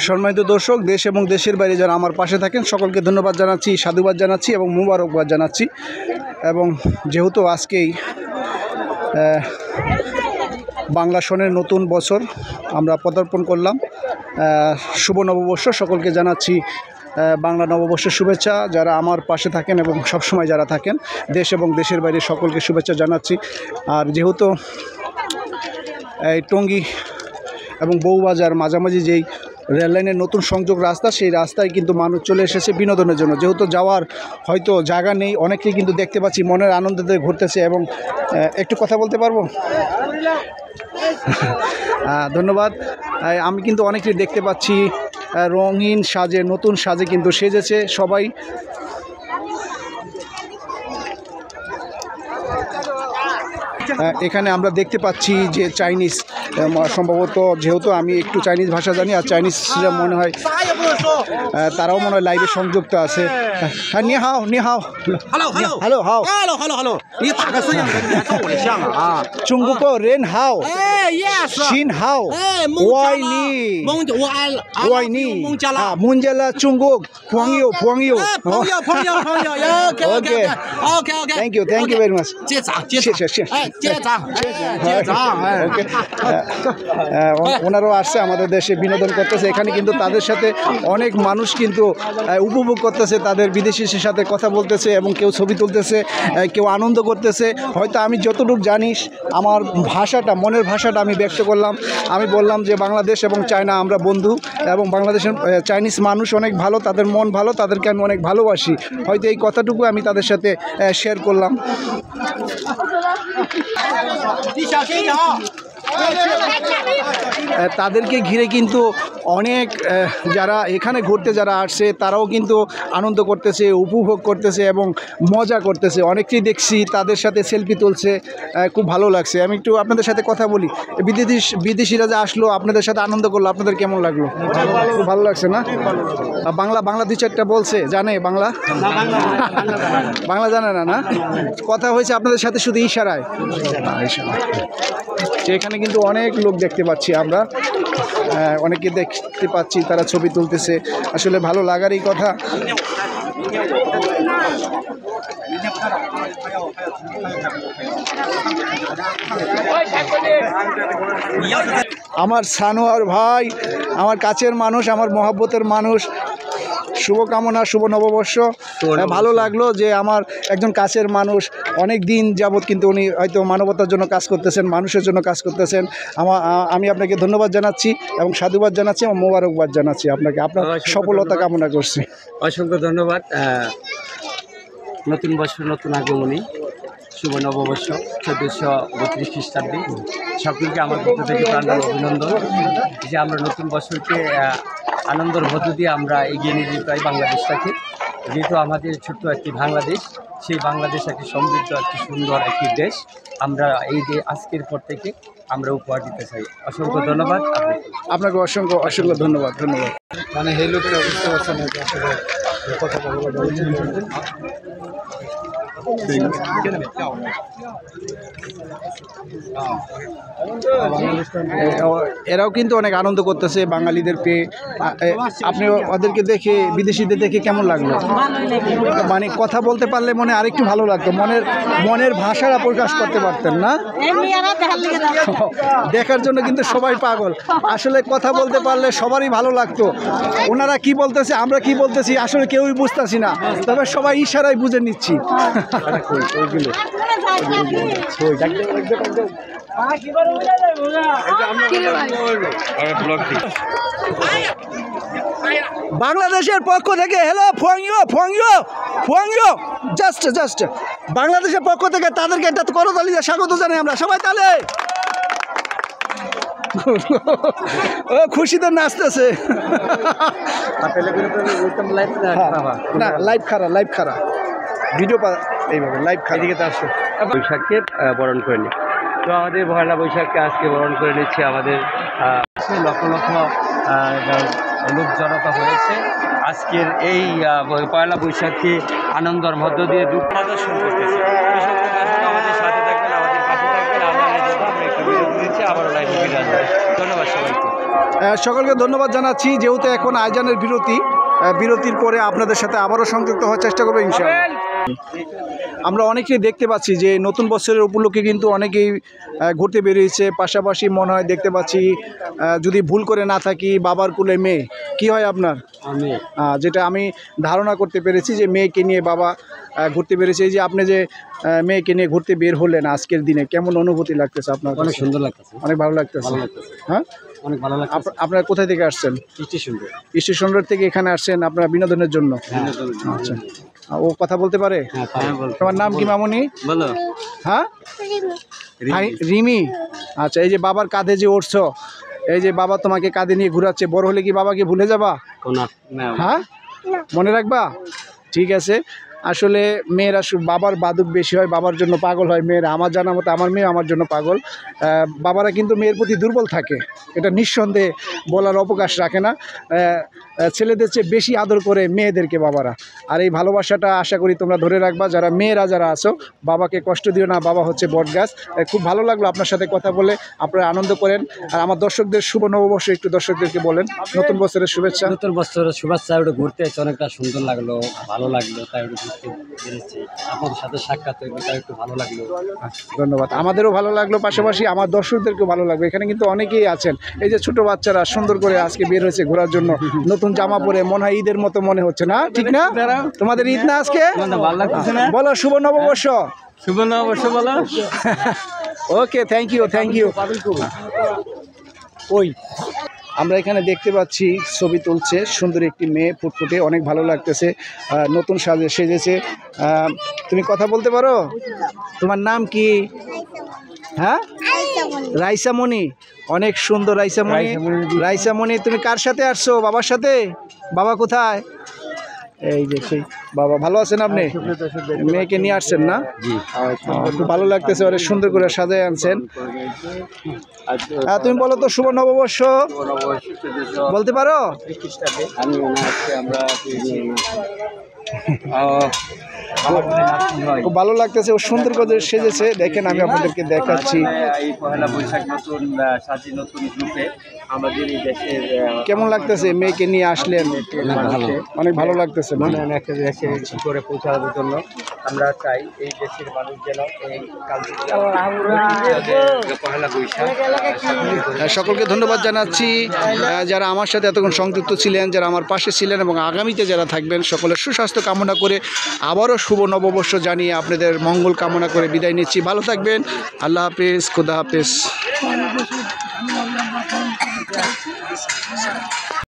সম্মানিত দর্শক, দেশ এবং দেশের বাইরে যারা আমার পাশে থাকেন সকলকে ধন্যবাদ জানাচ্ছি, সাধুবাদ জানাচ্ছি এবং মুবারকবাদ জানাচ্ছি। এবং যেহেতু আজকেই বাংলা সনের নতুন বছর আমরা পদার্পণ করলাম, শুভ নববর্ষ, সকলকে জানাচ্ছি বাংলা নববর্ষের শুভেচ্ছা। যারা আমার পাশে থাকেন এবং সবসময় যারা থাকেন দেশ এবং দেশের বাইরে সকলকে শুভেচ্ছা জানাচ্ছি। আর যেহেতু এই টঙ্গী এবং বউবাজার মাঝামাঝি যেই রেললাইনের নতুন সংযোগ রাস্তা, সেই রাস্তায় কিন্তু মানুষ চলে এসেছে বিনোদনের জন্য। যেহেতু যাওয়ার হয়তো জায়গা নেই, অনেকেই কিন্তু দেখতে পাচ্ছি মনের আনন্দতে ঘুরতেছে। এবং একটু কথা বলতে পারবো? ধন্যবাদ। আমি কিন্তু অনেকেই দেখতে পাচ্ছি রঙিন সাজে, নতুন সাজে কিন্তু সেজেছে সবাই। এখানে আমরা দেখতে পাচ্ছি যে চাইনিজ, সম্ভবত যেহেতু আমি একটু চাইনিজ ভাষা জানি, আর চাইনিজরা মনে হয় তারাও মনে হয় লাইভে সংযুক্ত আছে। হ্যাঁ, নি হাও, নি হাও, হ্যালো হ্যালো হাও, হ্যালো হ্যালো হ্যালো, নি打个摄像跟你看我的像啊，中国人好，哎 yes， 心好，哎我爱你，我爱你，啊孟加拉中国朋友朋友朋友朋友朋友 ，OK OK OK OK， Thank you very much， 接长接长，谢谢哎接长接长哎 OK， ওনারাও আসছে আমাদের দেশে বিনোদন করতেছে। এখানে কিন্তু তাদের সাথে অনেক মানুষ কিন্তু উপভোগ করতেছে, তাদের বিদেশিদের সাথে কথা বলতেছে এবং কেউ ছবি তুলতেছে, কেউ আনন্দ করতেছে। হয়তো আমি যতটুকু জানিস আমার ভাষাটা, মনের ভাষাটা আমি ব্যক্ত করলাম। আমি বললাম যে বাংলাদেশ এবং চায়না আমরা বন্ধু, এবং বাংলাদেশের চাইনিজ মানুষ অনেক ভালো, তাদের মন ভালো, তাদেরকে আমি অনেক ভালোবাসি। হয়তো এই কথাটুকু আমি তাদের সাথে শেয়ার করলাম। তাদেরকে ঘিরে কিন্তু অনেক যারা এখানে ঘুরতে যারা আসছে তারাও কিন্তু আনন্দ করতেছে, উপভোগ করতেছে এবং মজা করতেছে। অনেকেই দেখছি তাদের সাথে সেলফি তুলছে, খুব ভালো লাগছে। আমি একটু আপনাদের সাথে কথা বলি। বিদেশিরা যে আসলো আপনাদের সাথে আনন্দ করলো, আপনাদের কেমন লাগলো? খুব ভালো লাগছে না? বাংলা দু চারটা বলছে, জানে বাংলা? বাংলা জানে না? কথা হয়েছে আপনাদের সাথে শুধু ইশারায়। এখানে কিন্তু অনেক লোক দেখতে পাচ্ছি আমরা, অনেকে দেখতে পাচ্ছি তারা ছবি তুলতেছে। আসলে ভালো লাগারই কথা। আমার সানোয়ার ভাই, আমার কাছের মানুষ, আমার মহব্বতের মানুষ, শুভকামনা, শুভ নববর্ষ। ভালো লাগলো যে আমার একজন কাছের মানুষ অনেক দিন যাবৎ কিন্তু উনি হয়তো মানবতার জন্য কাজ করতেছেন, মানুষের জন্য কাজ করতেছেন। আমি আপনাকে ধন্যবাদ জানাচ্ছি এবং সাধুবাদ জানাচ্ছি এবং মোবারকবাদ জানাচ্ছি আপনাকে, আপনার সফলতা কামনা করছি। অসংখ্য ধন্যবাদ। নতুন বছর, নতুন আগমনী, শুভ নববর্ষ 1432 খ্রিস্টাব্দে সকলকে আমার পক্ষ থেকে প্রাণাল অভিনন্দন যে আমরা নতুন বছরকে আনন্দের মধ্য দিয়ে আমরা এগিয়ে নিয়ে যেতে পারি বাংলাদেশটাকে। যেহেতু আমাদের ছোট্ট একটি বাংলাদেশ, সেই বাংলাদেশ একটি সমৃদ্ধ, একটি সুন্দর একটি দেশ। আমরা এই যে আজকের পর থেকে আমরা উপহার দিতে চাই। অসংখ্য ধন্যবাদ আপনাকে, অসংখ্য অসংখ্য ধন্যবাদ। মানে এই লোকের বুঝতে পারছেন না আসলে কথা এরাও কিন্তু অনেক আনন্দ করতেছে বাঙালিদের পেয়ে। আপনি ওদেরকে দেখে, বিদেশিদের দেখে কেমন লাগলো? মানে কথা বলতে পারলে মনে আরেকটু ভালো লাগতো, মনের ভাষাটা প্রকাশ করতে পারতেন না? দেখার জন্য কিন্তু সবাই পাগল। আসলে কথা বলতে পারলে সবারই ভালো লাগতো। ওনারা কি বলতেছে, আমরা কি বলতেছি আসলে কেউই বুঝতেছি না, তবে সবাই ইশারায় বুঝে নিচ্ছি। বাংলাদেশের পক্ষ থেকে হ্যালো ফোয়াংইও জাস্ট বাংলাদেশের পক্ষ থেকে তাদেরকে একটা করতালি দিয়ে স্বাগত জানাই আমরা সবাই। তাহলে ও খুশিতে নাচতেছে। না, লাইভ খারাপ ভিডিও এইভাবে লাইভ খারাপ। এদিকে তো আসো, বৈশাখকে বরণ করে নি। তো আমাদের পয়লা বৈশাখকে আজকে বরণ করে নিচ্ছে আমাদের লক্ষ লক্ষ লোক জনতা হয়েছে। আজকের এই পয়লা বৈশাখকে আনন্দের মধ্য দিয়ে দুঃখ প্রদর্শন করতেছে। আমাদের সাথে থাকবেন, আমাদের পাশে থাকবেন। আমরা একটু বিরতি দিচ্ছি, আবারও লাইভে ফিরে আসবেন। ধন্যবাদ সবাইকে। সকলকে ধন্যবাদ জানাচ্ছি। যেহেতু এখন আয়োজনের বিরতির পরে আপনাদের সাথে আবারও সংযুক্ত হওয়ার চেষ্টা করবো ইনশাআল্লাহ। আমরা অনেকেই দেখতে পাচ্ছি যে নতুন বছরের উপলক্ষে কিন্তু অনেকেই ঘুরতে বেরিয়েছে। পাশাপাশি মনে হয় দেখতে পাচ্ছি, যদি ভুল করে না থাকি, বাবার কোলে মেয়ে। কি হয় আপনার? যেটা আমি ধারণা করতে পেরেছি যে মেয়েকে নিয়ে বাবা ঘুরতে বেরিয়েছে। এই যে আপনি যে মেয়েকে নিয়ে ঘুরতে বের হলেন আজকের দিনে, কেমন অনুভূতি লাগতেছে আপনার? অনেক সুন্দর লাগতেছে, অনেক ভালো লাগতেছে। হ্যাঁ, অনেক ভালো লাগছে। আপনারা কোথায় থেকে আসছেন? স্টেশন রোড থেকে এখানে আসছেন আপনারা বিনোদনের জন্য? আচ্ছা, ও কথা বলতে পারে? তোমার নাম কি মামুনি? বলো। হ্যাঁ, রিমি। আচ্ছা, এই যে বাবার কাঁধে যে উঠছো, এই যে বাবা তোমাকে কাঁধে নিয়ে ঘুরাচ্ছে, বড় হলে কি বাবাকে ভুলে যাবা? হ্যাঁ, মনে রাখবা? ঠিক আছে। আসলে মেয়েরা বাবার বাদুক বেশি হয়, বাবার জন্য পাগল হয় মেয়েরা। আমার জানা মতো আমার মেয়ে আমার জন্য পাগল। বাবারা কিন্তু মেয়ের প্রতি দুর্বল থাকে, এটা নিঃসন্দেহে বলার অবকাশ রাখে না। ছেলেদের চেয়ে বেশি আদর করে মেয়েদেরকে বাবারা। আর এই ভালোবাসাটা আশা করি তোমরা ধরে রাখবা। যারা মেয়েরা যারা আছো, বাবাকে কষ্ট দিও না, বাবা হচ্ছে বটগাছ। খুব ভালো লাগলো আপনার সাথে কথা বলে, আপনারা আনন্দ করেন। আর আমার দর্শকদের শুভ নববর্ষ একটু দর্শকদেরকে বলেন, নতুন বছরের শুভেচ্ছা। নতুন বছরের শুভেচ্ছা। ওটা ঘুরতে এসে অনেকটা সুন্দর লাগলো, ভালো লাগলো, তাই ওটা ঘুরতে বেরিয়েছি। আপনাদের সাথে সাক্ষাৎ হইলো, তাই একটু ভালো লাগলো। ধন্যবাদ, আমাদেরও ভালো লাগলো, পাশাপাশি আমার দর্শকদেরকেও ভালো লাগবে। এখানে কিন্তু অনেকেই আছেন, এই যে ছোট বাচ্চারা সুন্দর করে আজকে বের হয়েছে ঘোরার জন্য, নতুন জামা পরে মনে হয় ঈদের মতো মনে হচ্ছে না? ঠিক না? তোমাদের ঈদ না আজকে? বলো শুভ নববর্ষ। শুভ নববর্ষ বলো। ওকে, থ্যাংক ইউ। ওই আমরা এখানে দেখতে পাচ্ছি ছবি তুলছে সুন্দর একটি মেয়ে, ফুটফুটে, অনেক ভালো লাগতেছে, নতুন সেজেছে। তুমি কথা বলতে পারো? তোমার নাম কি? হ্যাঁ, রাইসামণি। অনেক সুন্দর রাইসামণি। তুমি কার সাথে আসছো? বাবার সাথে? বাবা কোথায়? এই যে সেই বাবা। ভালো আছেন আপনি? মেয়েকে নিয়ে আসছেন না? খুব ভালো লাগতেছে, অনেক সুন্দর করে সাজায় আনছেন। তুমি বলো তো শুভ নববর্ষ বলতে পারো? খুব ভালো লাগতেছে, ও সুন্দর করে সেজেছে। দেখেন, আমি আপনাদেরকে দেখাচ্ছি। এই পহেলা বৈশাখ নতুন সাজি, নতুন গ্রুপে আমাদের এই দেশের কেমন লাগতেছে মেয়েকে নিয়ে আসলেন? অনেক ভালো লাগতেছে। একটা দেশে করে পৌঁছানোর জন্য আমরা চাই এই দেশের মানুষ যেন এই পহেলা বৈশাখ। সকলকে ধন্যবাদ জানাচ্ছি যারা আমার সাথে এতক্ষণ সংযুক্ত ছিলেন, যারা আমার পাশে ছিলেন এবং আগামীতে যারা থাকবেন। সকলের সুস্বাস্থ্য কামনা করে আবারও শুভ নববর্ষ জানিয়ে আপনাদের মঙ্গল কামনা করে বিদায় নিচ্ছি। ভালো থাকবেন। আল্লাহ হাফেজ, খুদা হাফেজ।